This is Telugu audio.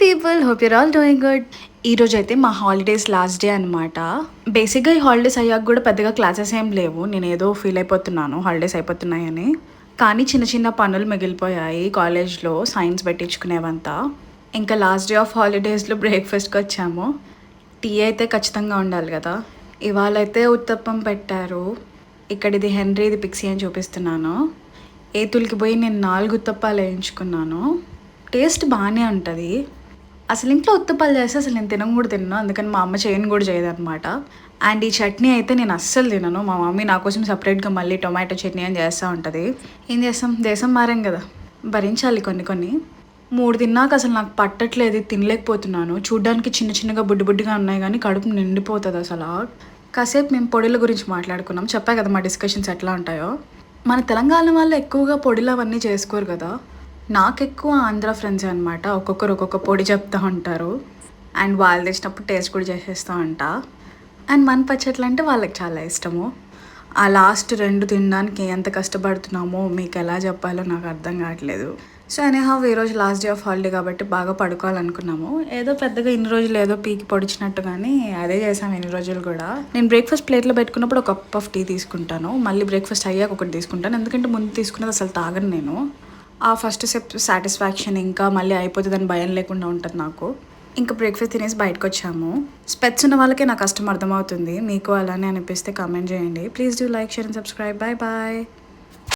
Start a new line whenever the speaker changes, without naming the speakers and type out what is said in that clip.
People, hope your all doing good. ఈరోజు అయితే మా హాలిడేస్ లాస్ట్ డే అనమాట. బేసిక్గా ఈ హాలిడేస్ అయ్యాక కూడా పెద్దగా క్లాసెస్ ఏం లేవు. నేను ఏదో ఫీల్ అయిపోతున్నాను హాలిడేస్ అయిపోతున్నాయని. కానీ చిన్న చిన్న పనులు మిగిలిపోయాయి కాలేజ్లో సైన్స్ పెట్టించుకునేవంతా. ఇంకా లాస్ట్ డే ఆఫ్ హాలిడేస్లో బ్రేక్ఫాస్ట్కి వచ్చాము. టీ అయితే ఖచ్చితంగా ఉండాలి కదా. ఇవాళ అయితే ఉత్తప్పం పెట్టారు. ఇక్కడ ఇది హెన్రీ, ఇది పిక్సీ అని చూపిస్తున్నాను. ఏతులకి పోయి నేను 4 ఉత్తప్పాలు వేయించుకున్నాను. టేస్ట్ బాగానే ఉంటుంది. అసలు ఇంట్లో ఉత్తప్పాలు చేస్తే అసలు నేను తినను కూడా తిన్నాను, అందుకని మా అమ్మ చేయను కూడా చేయదనమాట. అండ్ ఈ చట్నీ అయితే నేను అస్సలు తినను. మా మమ్మీ నా కోసం సపరేట్గా మళ్ళీ టొమాటో చట్నీ అని చేస్తూ ఉంటుంది. ఏం చేస్తాం, దేశం మారాం కదా, భరించాలి కొన్ని కొన్ని. 3 తిన్నాక అసలు నాకు పట్టట్లేదు, తినలేకపోతున్నాను. చూడ్డానికి చిన్న చిన్నగా బుడ్డి బుడ్డిగా ఉన్నాయి కానీ కడుపు నిండిపోతుంది అసలు. కాసేపు మేము పొడిల గురించి మాట్లాడుకున్నాం. చెప్పా కదా మా డిస్కషన్స్ ఎట్లా ఉంటాయో. మన తెలంగాణ వాళ్ళు ఎక్కువగా పొడిలు అవన్నీ చేసుకోరు కదా. నాకు ఎక్కువ ఆంధ్ర ఫ్రెండ్స్ అనమాట. ఒక్కొక్కరు ఒక్కొక్క పొడి చెప్తూ ఉంటారు. అండ్ వాళ్ళు తెచ్చినప్పుడు టేస్ట్ కూడా చేసేస్తూ ఉంటా. అండ్ మన పచ్చట్లు అంటే వాళ్ళకి చాలా ఇష్టము. ఆ లాస్ట్ 2 తినడానికి ఎంత కష్టపడుతున్నామో మీకు ఎలా చెప్పాలో నాకు అర్థం కావట్లేదు. సో ఎనీహౌ ఈరోజు లాస్ట్ డే ఆఫ్ హాలిడే కాబట్టి బాగా పడుకోవాలనుకున్నాము. ఏదో పెద్దగా ఇన్ని రోజులు ఏదో పీకి పొడిచినట్టు కానీ అదే చేసాము ఇన్ని రోజులు కూడా. నేను బ్రేక్ఫాస్ట్ ప్లేట్లో పెట్టుకున్నప్పుడు ఒక కప్ ఆఫ్ టీ తీసుకుంటాను. మళ్ళీ బ్రేక్ఫాస్ట్ అయ్యాక ఒకటి తీసుకుంటాను. ఎందుకంటే ముందు తీసుకున్నది అసలు తాగను నేను. ఆ ఫస్ట్ స్టెప్ సాటిస్ఫాక్షన్, ఇంకా మళ్ళీ అయిపోతుందని భయం లేకుండా ఉంటుంది నాకు. ఇంకా బ్రేక్ఫాస్ట్ తినేసి బయటకు వచ్చాము. స్పెట్స్ ఉన్న వాళ్ళకే నా కష్టం అర్థమవుతుంది. మీకు అలానే అనిపిస్తే కామెంట్ చేయండి. Please do like, share and subscribe. Bye bye.